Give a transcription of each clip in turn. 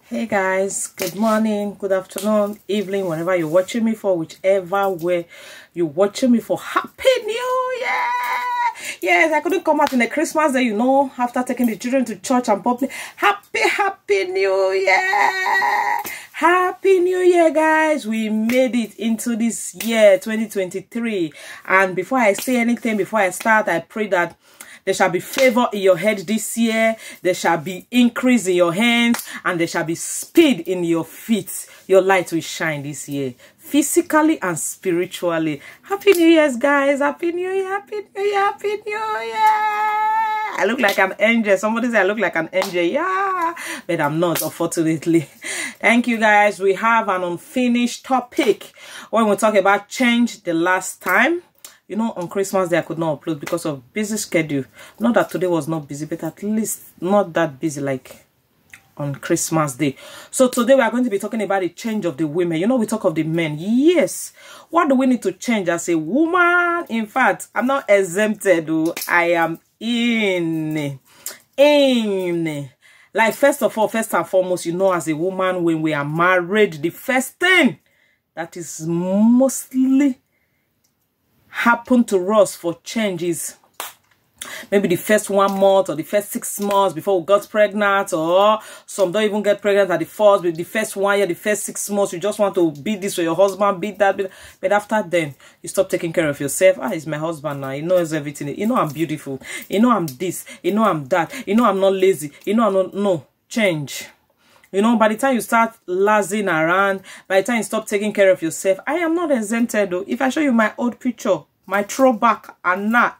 Hey guys, good morning, good afternoon, evening, whenever you're watching me for, whichever way you're watching me for. Happy New Year! Yes, I couldn't come out in the Christmas day, after taking the children to church and public. Happy New Year! Happy New Year, guys. We made it into this year 2023. And before I say anything, before I start, I pray that there shall be favor in your head this year. There shall be increase in your hands. And there shall be speed in your feet. Your light will shine this year. Physically and spiritually. Happy New Year's, guys. Happy New Year. Happy New Year. Happy New Year. I look like an angel. Somebody said I look like an angel. Yeah. But I'm not, unfortunately. Thank you, guys. We have an unfinished topic. When we talk about change the last time. On Christmas Day, I could not upload because of busy schedule. Not that today was not busy, but at least not that busy like on Christmas Day. So today we are going to be talking about the change of the women. We talk of the men. Yes. What do we need to change as a woman? In fact, I'm not exempted. I am in. Like, first and foremost, as a woman, when we are married, the first thing that is mostly happen to us for change is maybe the first 1 month or the first 6 months before we got pregnant, or some don't even get pregnant at the first, but the first 1 year, the first 6 months, you just want to beat this for your husband, beat that, but after then, you stop taking care of yourself. He's my husband now. He knows everything. I'm beautiful. I'm this. I'm that. I'm not lazy. I'm not, no, change. By the time you start lazing around, by the time you stop taking care of yourself, I am not exempted though. If I show you my old picture, my throwback, and now,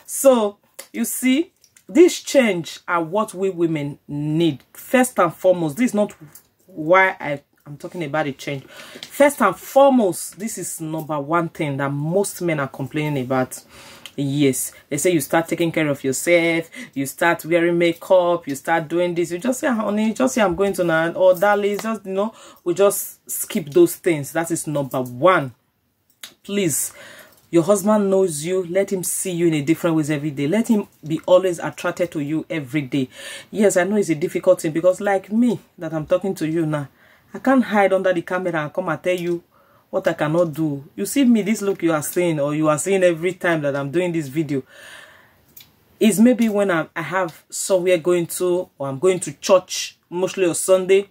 so, you see, this change are what we women need. First and foremost, this is not why I'm talking about a change. First and foremost, this is number one thing that most men are complaining about. Yes, they say you start taking care of yourself, you start wearing makeup, you start doing this. You just say, honey, just say I'm going to now, or darling, just we just skip those things. That is number one. Please, your husband knows you. Let him see you in a different ways every day. Let him be always attracted to you every day. Yes, I know it's a difficult thing because, like me, that I'm talking to you now, I can't hide under the camera and come and tell you what I cannot do. You see me, this look you are seeing, or you are seeing every time that I'm doing this video, is maybe when I have somewhere going to, or I'm going to church, mostly on Sunday.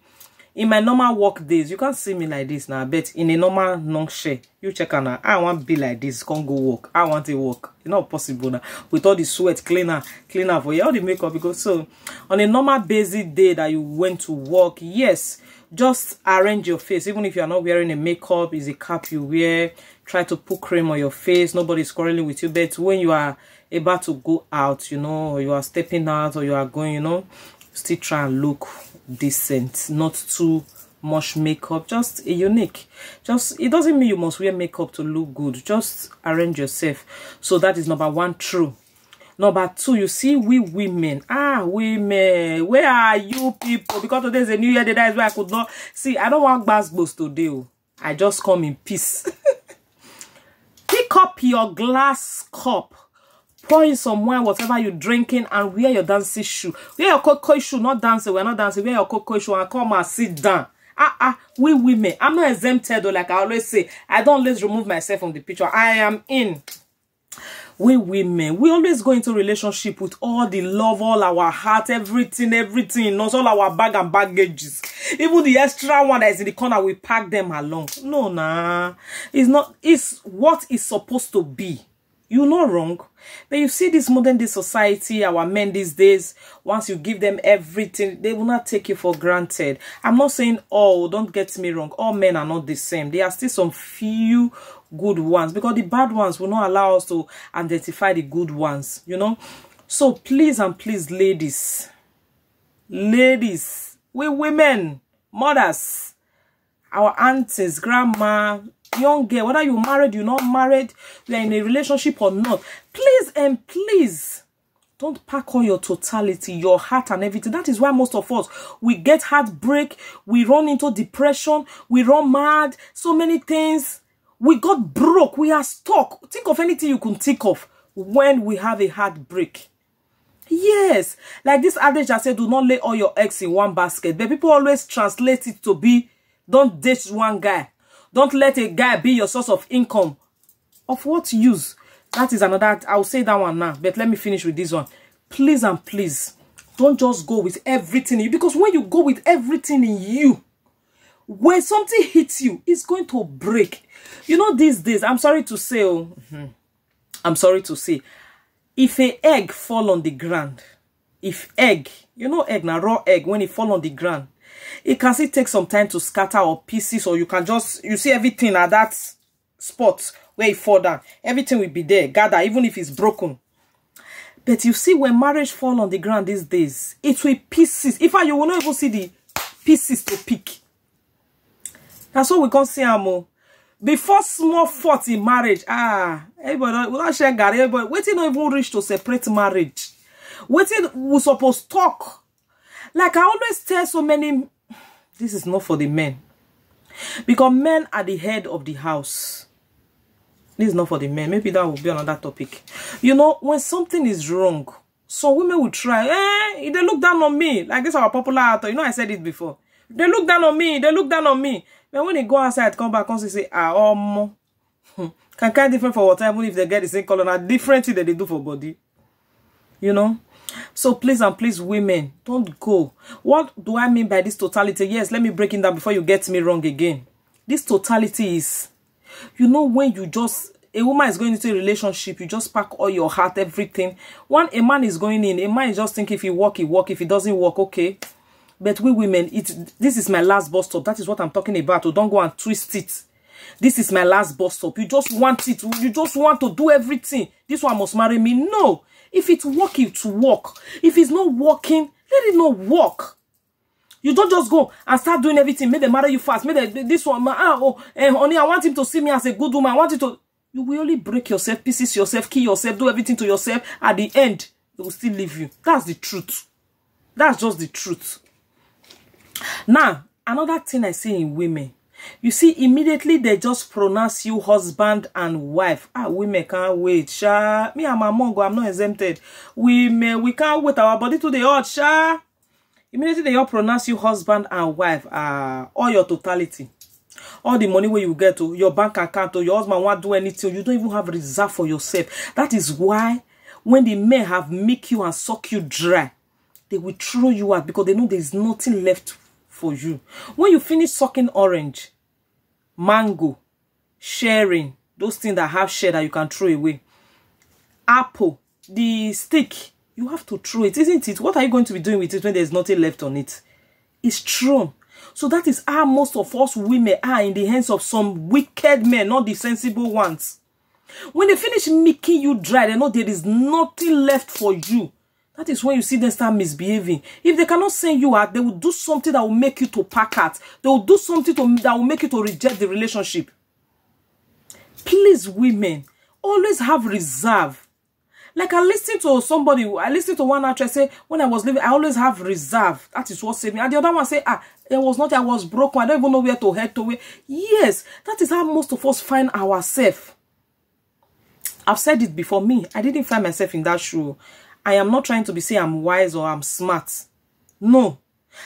In my normal work days, you can't see me like this now, but in a normal non-share, you check on. I want to be like this, can't go work. I want to work. It's not possible now. With all the sweat, cleaner for you, all the makeup, because so on a normal basic day that you went to work, yes, just arrange your face. Even if you are not wearing a makeup, is a cap you wear. Try to put cream on your face. Nobody's quarreling with you. But when you are about to go out, or you are stepping out, or you are going, still try and look decent. Not too much makeup. Just a unique. It doesn't mean you must wear makeup to look good. Just arrange yourself. So that is number one, true. Number two, you see, we women, women, where are you people? Because today is a new year, that is why I could not see. I don't want basketballs today. I just come in peace. Pick up your glass cup, pour in some wine, whatever you're drinking, and wear your dancing shoe. Wear your cocoa shoe, not dancing. We're not dancing. Wear your cocoa shoe and come and sit down. We women, I'm not exempted though, like I always say. I don't always remove myself from the picture. I am in. We women, we always go into relationship with all the love, all our heart, everything, not all our bag and baggages. Even the extra one that is in the corner, we pack them along. No, nah. It's not, it's what is supposed to be. You're not wrong. But you see this modern day society, our men these days, once you give them everything, they will not take you for granted. I'm not saying all, don't get me wrong. All men are not the same. There are still some few good ones, because the bad ones will not allow us to identify the good ones, So please and please, ladies, we women, mothers, our aunties, grandma, young girl, whether you're married, you're not married, you're in a relationship or not, please and please don't pack on your totality, your heart and everything. That is why most of us, we get heartbreak, we run into depression, we run mad, so many things. We got broke. We are stuck. Think of anything you can think of when we have a heartbreak. Yes, like this adage I said, do not lay all your eggs in one basket. But people always translate it to be, don't date one guy. Don't let a guy be your source of income. Of what use? That is another, I'll say that one now. But let me finish with this one. Please and please, don't just go with everything in you. Because when you go with everything in you, when something hits you, it's going to break. You know, these days, I'm sorry to say, I'm sorry to say, if an egg fall on the ground, if egg, you know egg, now raw egg, when it fall on the ground, it can still take some time to scatter or pieces, or you can just, you see everything at that spot where it fall down. Everything will be there, gather, even if it's broken. But you see, when marriage fall on the ground these days, it will pieces. In fact, you will not even see the pieces to pick. That's what we can see, Amo. Before small fault in marriage, everybody, we don't share Gary, everybody, waiting not even reach to separate marriage. Waiting, we supposed to talk. Like I always tell so many, this is not for the men. Because men are the head of the house. This is not for the men. Maybe that will be another topic. You know, when something is wrong, some women will try, they look down on me. Like this our popular author. You know, I said it before. They look down on me. They look down on me. But when they go outside, come back, and say, can kind different for water, even if they get the same color, not different thing that they do for body. You know? So please and please, women, don't go. What do I mean by this totality? Yes, let me break it down before you get me wrong again. This totality is, you know, when you just, a woman is going into a relationship, you just pack all your heart, everything. When a man is going in, a man is just thinking if he work, he work. If he doesn't work, okay. But we women, this is my last bus stop. That is what I'm talking about. So don't go and twist it. This is my last bus stop. You just want it. You just want to do everything. This one must marry me. No. If it's working, to work. If it's not working, let it not work. You don't just go and start doing everything. Make them marry you fast. Make this one, honey, I want him to see me as a good woman. I want you to. You will only break yourself, pieces yourself, kill yourself, do everything to yourself. At the end, they will still leave you. That's the truth. That's just the truth. Now, another thing I see in women, you see, immediately they just pronounce you husband and wife. Women can't wait, sha. Me and my mom, I'm not exempted. We can't wait our body to the earth, sha. Immediately they all pronounce you husband and wife. All your totality, all the money where you get to your bank account, or your husband won't do anything. You don't even have reserve for yourself. That is why when the men have make you and suck you dry, they will throw you out because they know there is nothing left for you. When you finish sucking orange, mango, sharing, those things that have share that you can throw away, apple, the stick, you have to throw it, isn't it? What are you going to be doing with it when there's nothing left on it? It's thrown. So that is how most of us women are in the hands of some wicked men, not the sensible ones. When they finish making you dry, they know there is nothing left for you. That is when you see them start misbehaving. If they cannot send you out, they will do something that will make you to pack out. They will do something that will make you to reject the relationship. Please, women, always have reserve. Like I listened to somebody, I listened to one actress say, when I was living, I always have reserve. That is what saved me. And the other one say, it was not, I was broken. I don't even know where to head to. Yes, that is how most of us find ourselves. I've said it before. Me, I didn't find myself in that shoe. I am not trying to be saying I'm wise or I'm smart. No.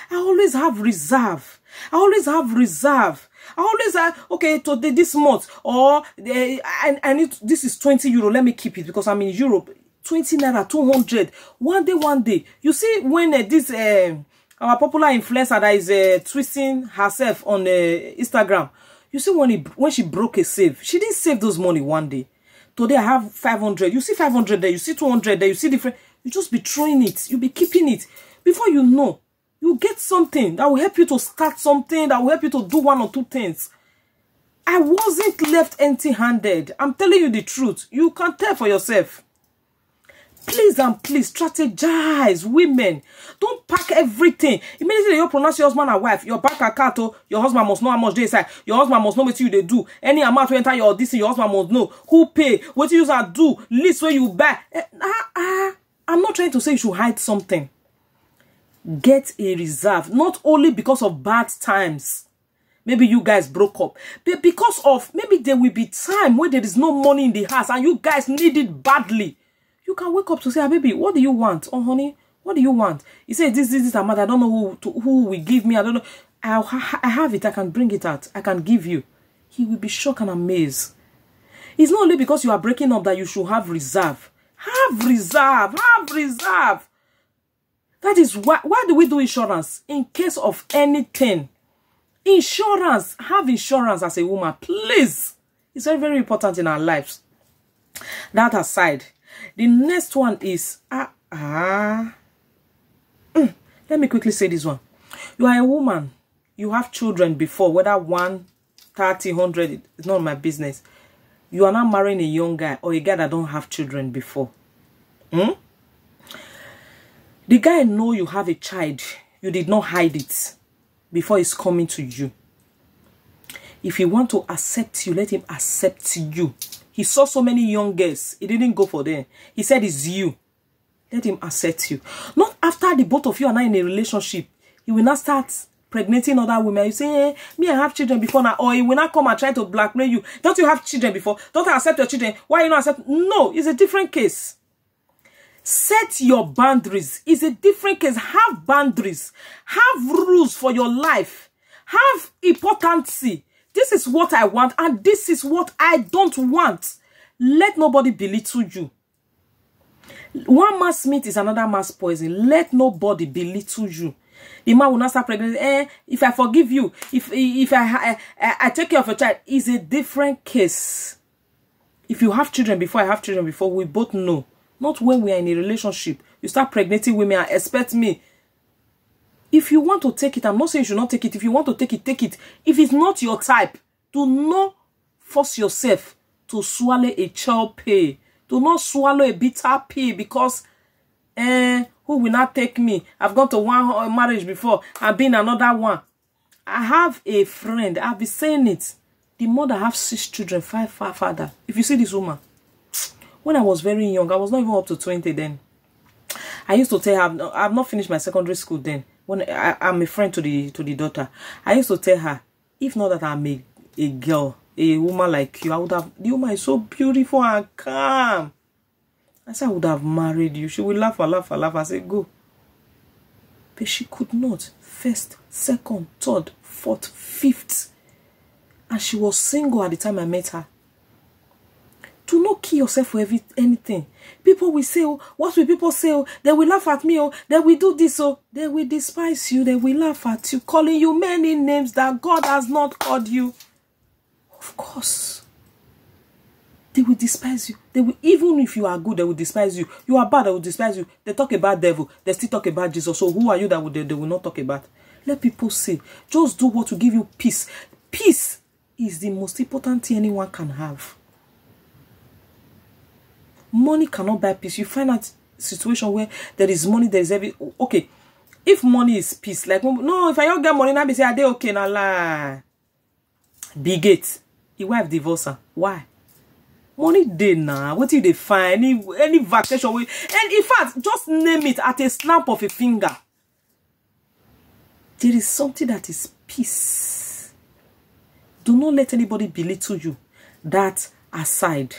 I always have reserve. I always have reserve. I always have, okay, today, this month, or I need, this is 20 euro. Let me keep it because I'm in Europe. 20 naira, 200. One day. You see, when this, our popular influencer that is twisting herself on Instagram, you see when she broke a save, she didn't save those money one day. Today I have 500. You see 500 there, you see 200 there, you see different. You just be throwing it. You be keeping it. Before you know, you get something that will help you to start something, that will help you to do one or two things. I wasn't left empty-handed. I'm telling you the truth. You can tell for yourself. Please and please strategize, women. Don't pack everything. Immediately you pronounce your husband and wife, your bank account, your husband must know how much they say. Your husband must know what you they do. Any amount to enter your this, your husband must know who pay, what you use and do, list where you buy. I'm not trying to say you should hide something. Get a reserve, not only because of bad times. Maybe you guys broke up, but because of maybe there will be time where there is no money in the house and you guys need it badly. You can wake up to say, baby, what do you want? Oh, honey, what do you want? He said, this, Amanda. I don't know who will give me. I don't know. I have it. I can bring it out. I can give you. He will be shocked and amazed. It's not only because you are breaking up that you should have reserve. Have reserve. Have reserve. That is why do we do insurance? In case of anything. Insurance. Have insurance as a woman. Please. It's very, very important in our lives. That aside. The next one is... let me quickly say this one. You are a woman. You have children before. Whether 1, 30, 100. It's not my business. You are not marrying a young guy or a guy that don't have children before. The guy know you have a child. You did not hide it before he's coming to you. If he want to accept you, let him accept you. He saw so many young girls. He didn't go for them. He said it's you. Let him accept you. Not after the both of you are not in a relationship. He will not start pregnating other women. You say, me, I have children before now. Or he will not come and try to blackmail you. Don't you have children before? Don't I accept your children? Why you not accept? No, it's a different case. Set your boundaries. It's a different case. Have boundaries. Have rules for your life. Have importancy. This is what I want and this is what I don't want. Let nobody belittle you. One man's meat is another man's poison. Let nobody belittle you. The man will not start pregnant. If I forgive you, if I take care of your child, it's a different case. If you have children before, I have children before, we both know. Not when we are in a relationship. You start pregnating women and expect me. If you want to take it, I'm not saying you should not take it. If you want to take it, take it. If it's not your type, do not force yourself to swallow a child pay. Do not swallow a bitter pay because, who will not take me? I've gone to one marriage before. I've been another one. I have a friend. I've been saying it. The mother have 6 children, 5 father. If you see this woman, when I was very young, I was not even up to 20 then. I used to tell her, I've not finished my secondary school then. When I'm a friend to the daughter, I used to tell her, if not that I'm a girl, a woman like you, I would have, the woman is so beautiful and calm. I said I would have married you. She would laugh and laugh and laugh. I said, go. But she could not. First, second, third, fourth, fifth. And she was single at the time I met her. Do not kill yourself for anything. People will say, oh, what will people say? Oh, they will laugh at me. Oh, they will do this. Oh, they will despise you. They will laugh at you, calling you many names that God has not called you. Of course. They will despise you. They will, even if you are good, they will despise you. You are bad, they will despise you. They talk about devil. They still talk about Jesus. So who are you that they will not talk about? Let people say. Just do what will give you peace. Peace is the most important thing anyone can have. Money cannot buy peace. You find out a situation where there is money, there is every... Okay, if money is peace, like, no, if I don't get money, now be say, are they okay? Now, lie. Bigot. Your wife divorce her. Why? Money day now. What do they find? Any vacation way? And in fact, just name it at a snap of a finger. There is something that is peace. Do not let anybody belittle you. That aside.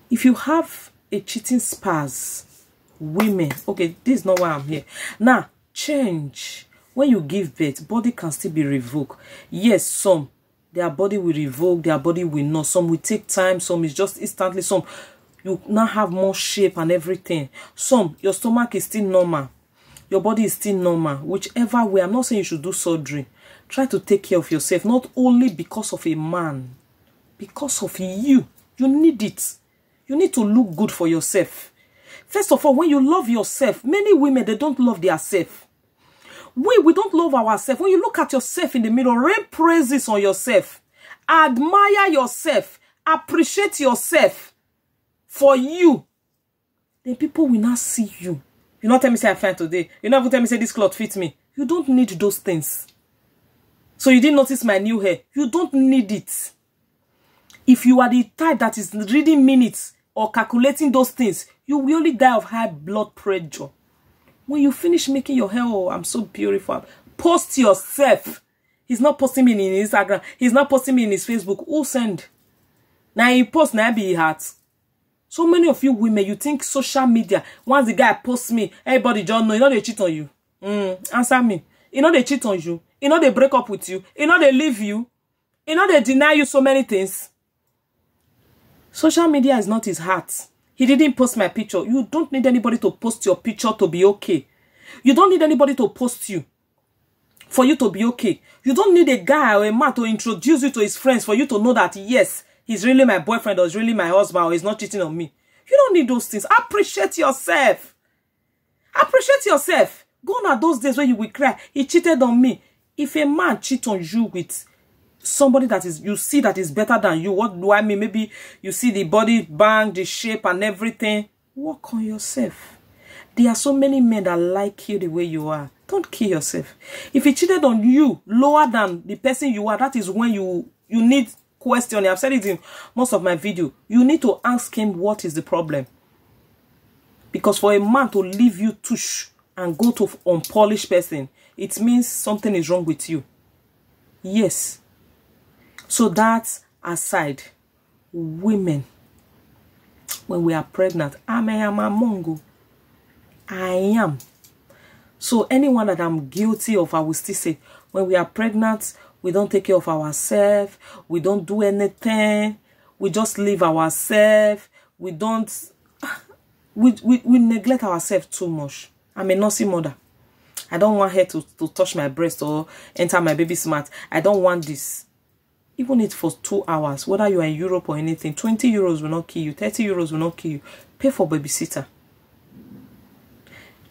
If you have a cheating spouse, women, okay, this is not why I'm here. Now, change. When you give birth, body can still be revoked. Yes, some, their body will revoke, their body will not. Some will take time, some is just instantly. Some, you now have more shape and everything. Some, your stomach is still normal. Your body is still normal. Whichever way, I'm not saying you should do surgery. Try to take care of yourself, not only because of a man. Because of you. You need it. You need to look good for yourself. First of all, when you love yourself, many women, they don't love their self. We don't love ourselves. When you look at yourself in the mirror, rain praises on yourself. Admire yourself. Appreciate yourself for you. Then people will not see you. You not tell me say I'm fine today. You not even tell me say this cloth fits me. You don't need those things. So you didn't notice my new hair. You don't need it. If you are the type that is reading minutes or calculating those things, you will only die of high blood pressure. When you finish making your hair, oh, I'm so beautiful. Post yourself. He's not posting me in his Instagram. He's not posting me in his Facebook. Who send? Now he post, now be heart. So many of you women, you think social media, once the guy posts me, everybody just know, you know they cheat on you. Answer me. You know they cheat on you. You know they break up with you. You know they leave you. You know they deny you so many things. Social media is not his heart. He didn't post my picture. You don't need anybody to post your picture to be okay. You don't need anybody to post you for you to be okay. You don't need a guy or a man to introduce you to his friends for you to know that, yes, he's really my boyfriend or he's really my husband or he's not cheating on me. You don't need those things. Appreciate yourself. Appreciate yourself. Gone are those days when you will cry, he cheated on me. If a man cheats on you with somebody that is, you see that is better than you, what do I mean? Maybe you see the body bang, the shape and everything. Work on yourself. There are so many men that like you the way you are. Don't kill yourself. If he cheated on you lower than the person you are, that is when you need questioning. I've said it in most of my video. You need to ask him what is the problem. Because for a man to leave you tush and go to unpolished person, it means something is wrong with you. Yes. So that aside, women, when we are pregnant, I am a mongo. I am. So anyone that I'm guilty of, I will still say, when we are pregnant, we don't take care of ourselves. We don't do anything. We just leave ourselves. We don't, we neglect ourselves too much. I'm a nursing mother. I don't want her to touch my breast or enter my baby's mouth. I don't want this. Even if for 2 hours, whether you are in Europe or anything, 20 euros will not kill you. 30 euros will not kill you. Pay for babysitter.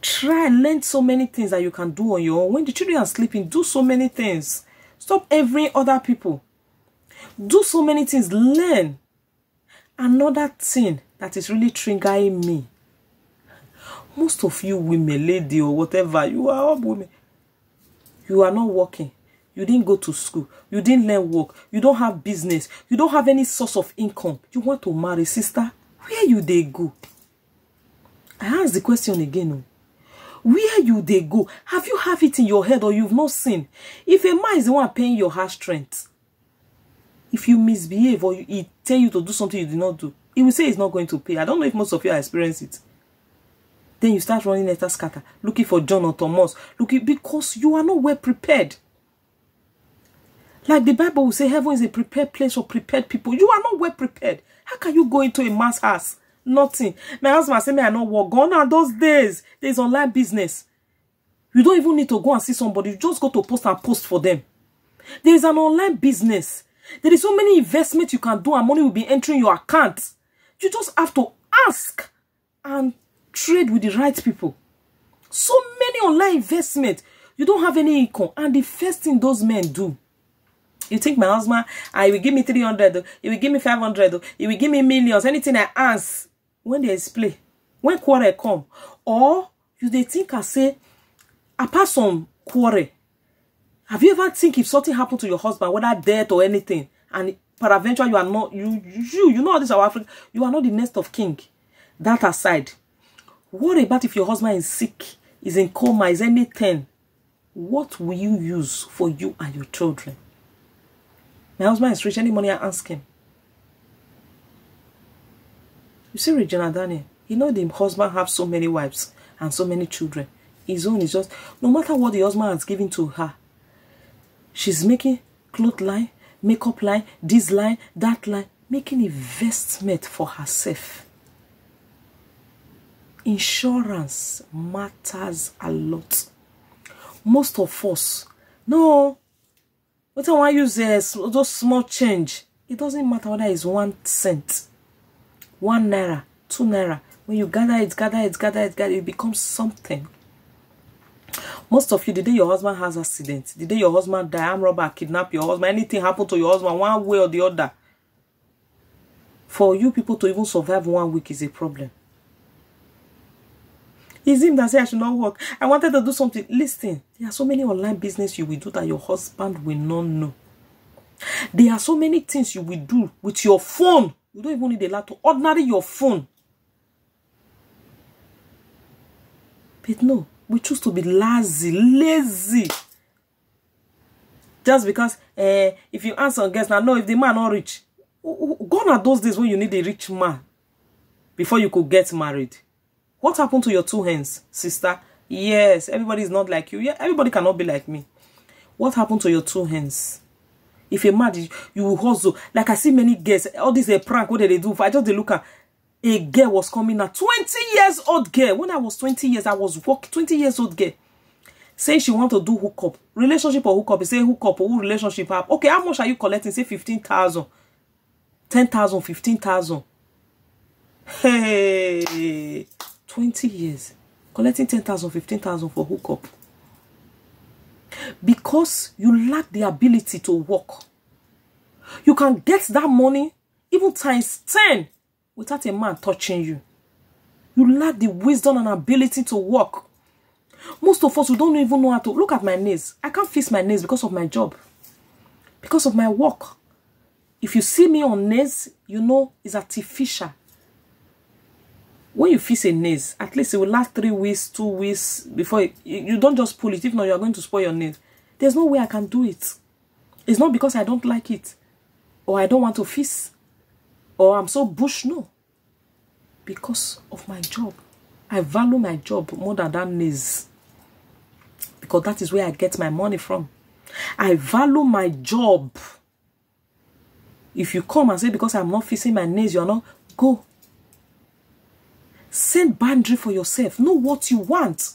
Try and learn so many things that you can do on your own. When the children are sleeping, do so many things. Stop envying other people. Do so many things. Learn. Another thing that is really triggering me. Most of you women, lady or whatever, you are all women. You are not working. You didn't go to school. You didn't learn work. You don't have business. You don't have any source of income. You want to marry, sister? Where you they go? I ask the question again. Where you they go? Have you have it in your head or you've not seen? If a man is the one paying your heart strength, if you misbehave or he tell you to do something you did not do, he will say he's not going to pay. I don't know if most of you experience it. Then you start running letter scatter, looking for John or Thomas, looking because you are not well prepared. Like the Bible will say, heaven is a prepared place for prepared people. You are not well prepared. How can you go into a man's house? Nothing. My husband said, "Me, I not work." Gone are those days. There's online business. You don't even need to go and see somebody. You just go to post and post for them. There is an online business. There is so many investments you can do and money will be entering your account. You just have to ask and trade with the right people. So many online investments. You don't have any income. And the first thing those men do, you think my husband, he will give me 300, he will give me 500, he will give me millions, anything I ask. When there is play, when quarrel come, or you they think I say, apart from quarrel, have you ever think if something happened to your husband, whether death or anything, and peradventure you are not, you know this South Africa, you are not the next of king. That aside, what about if your husband is sick, is in coma, is anything? What will you use for you and your children? My husband is rich, any money I ask him. You see Regina Daniel, you know the husband have so many wives and so many children. His own is just, no matter what the husband has given to her, she's making cloth line, makeup line, this line, that line, making investment for herself. Insurance matters a lot. Most of us, no, what I want to use those small change. It doesn't matter whether it's 1 cent. 1 naira, 2 naira. When you gather it, it becomes something. Most of you, the day your husband has accident, the day your husband die, armed robber, kidnap your husband, anything happen to your husband one way or the other, for you people to even survive 1 week is a problem. It's him that said I should not work. I wanted to do something. Listen, there are so many online business you will do that your husband will not know. There are so many things you will do with your phone. You don't even need a laptop. Ordinary your phone. But no, we choose to be lazy. Just because if you answer guests now, no, if the man not rich. Gone are those days when you need a rich man before you could get married. What happened to your 2 hands, sister? Yes, everybody is not like you. Yeah, everybody cannot be like me. What happened to your 2 hands? If you're mad, you will hustle. Like I see many girls, all this a prank, what did they do? If I just look at a girl was coming out, 20 years old girl. When I was 20 years, I was working, 20 years old girl. Saying she want to do hookup. Relationship or hookup. Say hookup or who relationship have. Okay, how much are you collecting? Say 15,000. 10,000, 15,000. Hey, 20 years. Collecting 10,000, 15,000 for hookup. Because you lack the ability to work. You can get that money even times 10 without a man touching you. You lack the wisdom and ability to work. Most of us who don't even know how to look at my nails. I can't fix my nails because of my job. Because of my work. If you see me on nails, you know it's artificial. When you fix a nails, at least it will last 3 weeks, 2 weeks before you don't just pull it. If not, you are going to spoil your nails. There's no way I can do it. It's not because I don't like it, or I don't want to fix, or I'm so bush. No. Because of my job. I value my job more than that nails. Because that is where I get my money from. I value my job. If you come and say, because I'm not fixing my nails, you're not, go. Set boundary for yourself. Know what you want.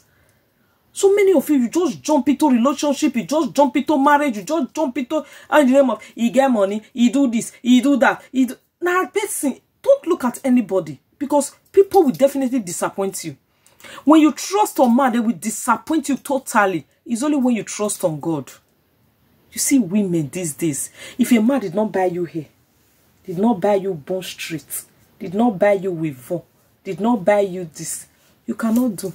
So many of you just jump into relationship, you just jump into marriage, you just jump into, and the name of, he get money, he do this, he do that. Now, person, don't look at anybody, because people will definitely disappoint you. When you trust on man, they will disappoint you totally. It's only when you trust on God. You see women these days, if a man did not buy you hair, did not buy you Bond Street, did not buy you Weavon, did not buy you this, you cannot do.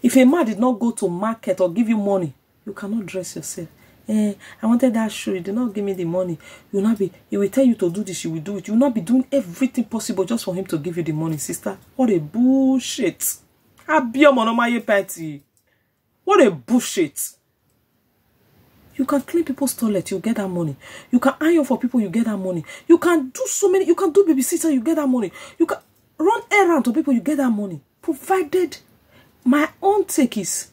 If a man did not go to market or give you money, you cannot dress yourself. I wanted that shoe, you did not give me the money. You will not be, he will tell you to do this, you will do it. You will not be doing everything possible just for him to give you the money, sister. What a bullshit. What a bullshit. You can clean people's toilet, you get that money. You can iron for people, you get that money. You can do so many, you can do babysitter, you get that money. You can run errand to people, you get that money. Provided my own take is,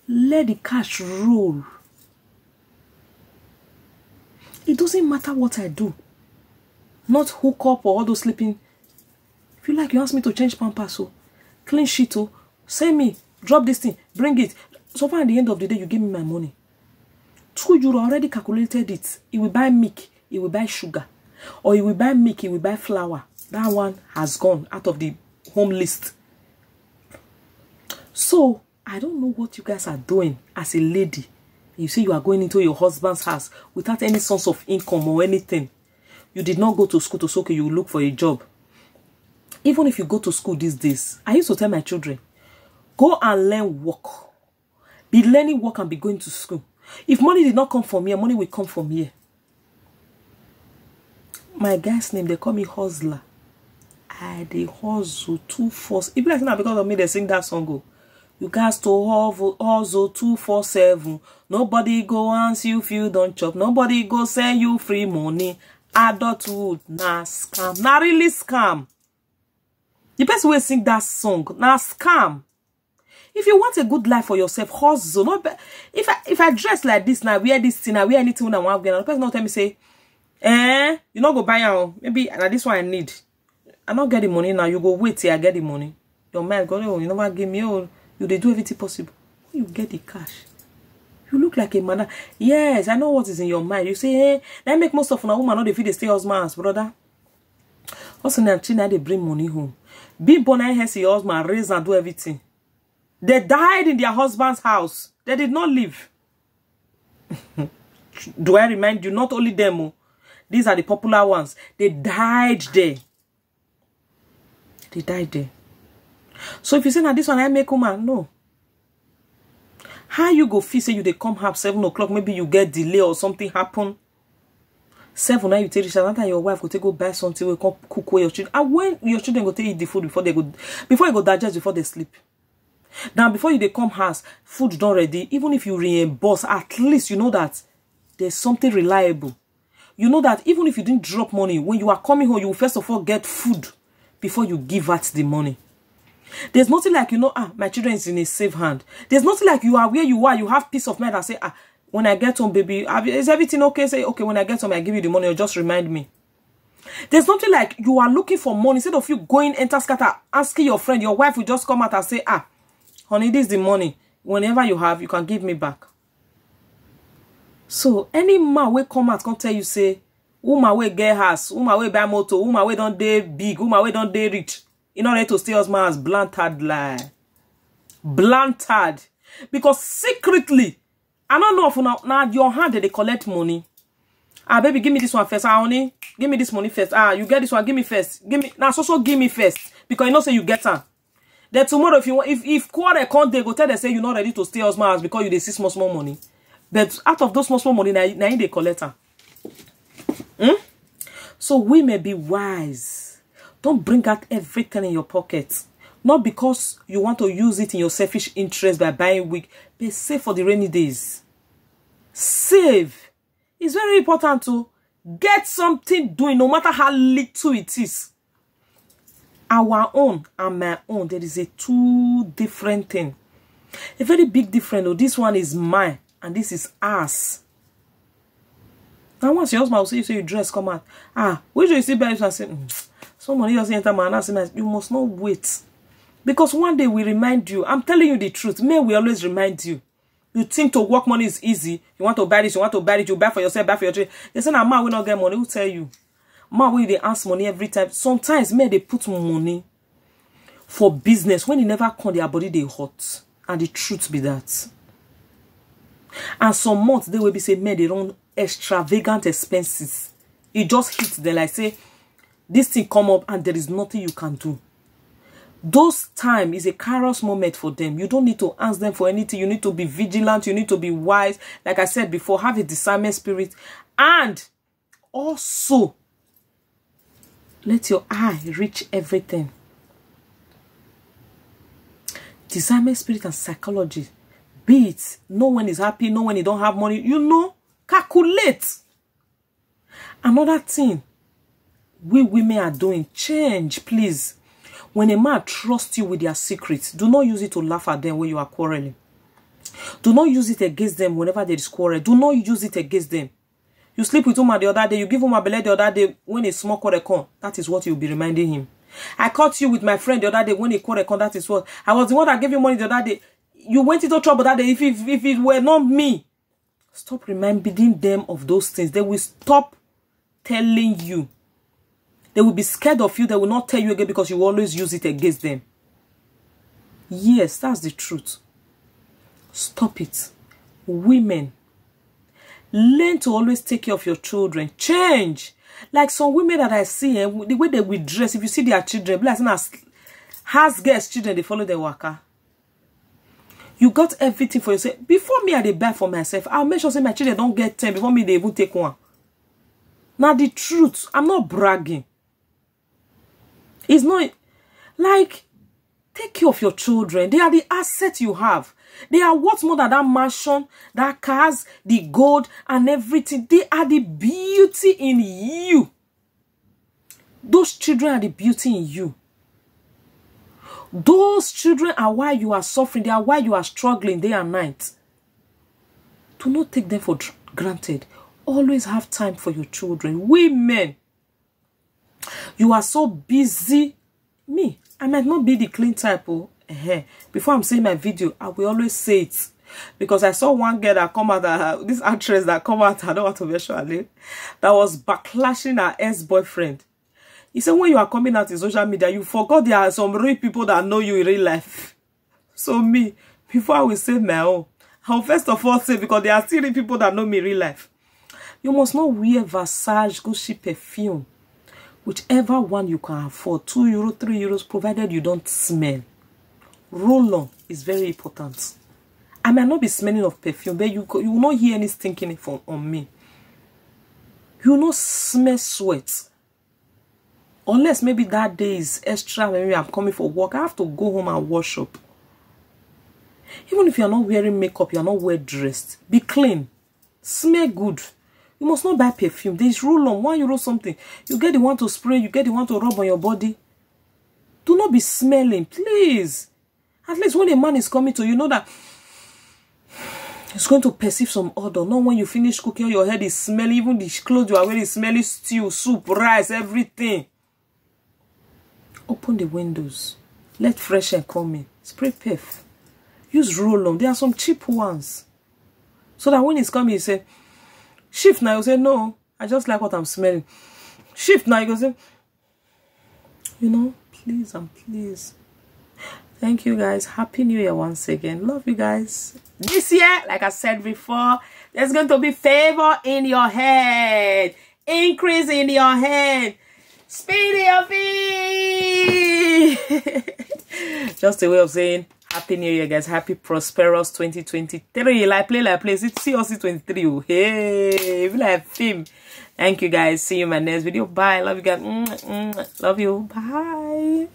let the cash roll. It doesn't matter what I do. Not hook up or all those sleeping. If you like, you ask me to change pampers, so clean sheet, oh, send me, drop this thing, bring it. So far at the end of the day, you give me my money. €2 already calculated it. He will buy milk, he will buy sugar. Or he will buy milk, he will buy flour. That one has gone out of the home list. So, I don't know what you guys are doing as a lady. You say you are going into your husband's house without any source of income or anything. You did not go to school to so okay, you look for a job. Even if you go to school these days, I used to tell my children, go and learn work. Be learning work and be going to school. If money did not come from here, money will come from here. My guy's name, they call me Hustler. They hustle 2-4. If like now because of me, they sing that song. Go. You guys to hustle 2-4-7. Nobody go answer you if you don't chop. Nobody go send you free money. Adulthood, na scam. Na really scam. The person will sing that song, na scam. If you want a good life for yourself, hustle. Not if I dress like this now, wear this thing, I wear anything when I want to get, the person not tell me say, you not go buy it. Maybe this one I need. I not get the money now. You go wait till I get the money. Your man go, oh, you never give me all. You they do everything possible. You get the cash. You look like a man. Yes, I know what is in your mind. You say, hey, that make most of a woman not the they stay husbands, brother. Also, now they bring money home. Be born and has your husband, raise and do everything. They died in their husband's house. They did not live. Do I remind you? Not only them. These are the popular ones. They died there. They died there. So if you say, now this one I make woman, no. How you go feel say you they come have 7 o'clock, maybe you get delay or something happen. 7 now you take the and your wife go take go buy something, will come cook with your children. And when your children go take eat the food before you go digest before they sleep. Now before you they come house, food done ready. Even if you reimburse, at least you know that there's something reliable. You know that even if you didn't drop money, when you are coming home, you will first of all get food before you give out the money. There's nothing like, you know, my children is in a safe hand. There's nothing like you are where you are, you have peace of mind and say, when I get home, baby, is everything okay? Say, okay, when I get home, I give you the money, or just remind me. There's nothing like you are looking for money. Instead of you going, enter, scatter, asking your friend, your wife will just come out and say, honey, this is the money. Whenever you have, you can give me back. So, any man will come out, can't tell you, say, woman will get house, woman will buy motor, woman will don't dey big, woman will don't dey rich. In order to stay husband as blanted lie. Blanted. Because secretly, I don't know if now your hand they collect money. Baby, give me this one first. Honey, give me this money first. You get this one, give me first. Give me now, so give me first. Because you know say you get her. Then tomorrow, if you want, if quarter can't they go tell they say you're not ready to stay husband house because you they see small money. But out of those small money, now they collect her. So we may be wise. Don't bring out everything in your pocket. Not because you want to use it in your selfish interest by buying wig, but save for the rainy days. Save. It's very important to get something doing, no matter how little it is. Our own and my own, there is a two different thing. A very big difference. Oh, this one is mine and this is ours. Now once your husband will say you dress, come out. Which you see by and say, somebody just enter my house, you must not wait. Because one day we remind you. I'm telling you the truth. Men will always remind you. You think to work money is easy. You want to buy this, you want to buy it, you buy for yourself, buy for your children. They say, man will not get money. Who tell you? Man will they ask money every time. Sometimes men they put money for business. When they never come, their body they hot. And the truth be that. And some months they will be saying, men they run extravagant expenses. It just hits them like say, this thing come up and there is nothing you can do. Those time is a kairos moment for them. You don't need to ask them for anything. You need to be vigilant. You need to be wise. Like I said before, have a discernment spirit. And also, let your eye reach everything. Discernment spirit and psychology. Be it, know when he's happy, know when he don't have money. You know, calculate. Another thing we women are doing, change, please. When a man trusts you with their secrets, do not use it to laugh at them when you are quarreling. Do not use it against them whenever there is quarrel. Do not use it against them. You sleep with him the other day, you give him a belly the other day, when a small quarrel come, that is what you'll be reminding him. I caught you with my friend the other day, when a quarrel come, that is what. I was the one that gave you money the other day. You went into trouble that day. If it were not me, stop reminding them of those things. They will stop telling you. They will be scared of you. They will not tell you again because you always use it against them. Yes, that's the truth. Stop it. Women, learn to always take care of your children. Change. Like some women that I see, the way they will dress, if you see their children, like has girls, children, they follow their worker. You got everything for yourself. Before me, I dey buy for myself. I'll make sure say my children don't get 10 before me they even take one. Now the truth, I'm not bragging. It's not like, take care of your children. They are the asset you have. They are what's more than that mansion, that cars, the gold, and everything. They are the beauty in you. Those children are the beauty in you. Those children are why you are suffering. They are why you are struggling day and night. Do not take them for granted. Always have time for your children. Women, you are so busy. Me, I might not be the clean type. Before I'm saying my video, I will always say it. Because I saw one girl that come out, this actress that come out, I don't want to mention her name, that was backlashing her ex-boyfriend. He said, when you are coming out in social media, you forgot there are some real people that know you in real life. So me, before I will say my own, I will first of all say, because there are still real people that know me in real life. You must not wear Versace, Gucci perfume. Whichever one you can afford, €2, €3, provided you don't smell. Roll-on is very important. I might not be smelling of perfume, but you will not hear any stinking on me. You will not smell sweat. Unless maybe that day is extra, maybe I'm coming for work, I have to go home and wash up. Even if you are not wearing makeup, you are not well dressed, be clean. Smell good. You must not buy perfume. There is roll-on, €1 something. You get the one to spray, you get the one to rub on your body. Do not be smelling, please. At least when a man is coming to you, know that he's going to perceive some odor. Not when you finish cooking, your head is smelly. Even the clothes you are wearing is smelly. Stew, soup, rice, everything. Open the windows. Let fresh air come in. Spray perf. Use roll-on. There are some cheap ones. So that when it's coming, you say, shift now. You say, no, I just like what I'm smelling. Shift now. You go say, you know, please and please. Thank you guys. Happy New Year once again. Love you guys. This year, like I said before, there's going to be favor in your head. Increase in your head. Speed in your feet. Just a way of saying Happy New Year, guys. Happy prosperous 2023. Like play. It's COC 23. Hey, like film. Thank you guys. See you in my next video. Bye. Love you guys. Love you. Bye.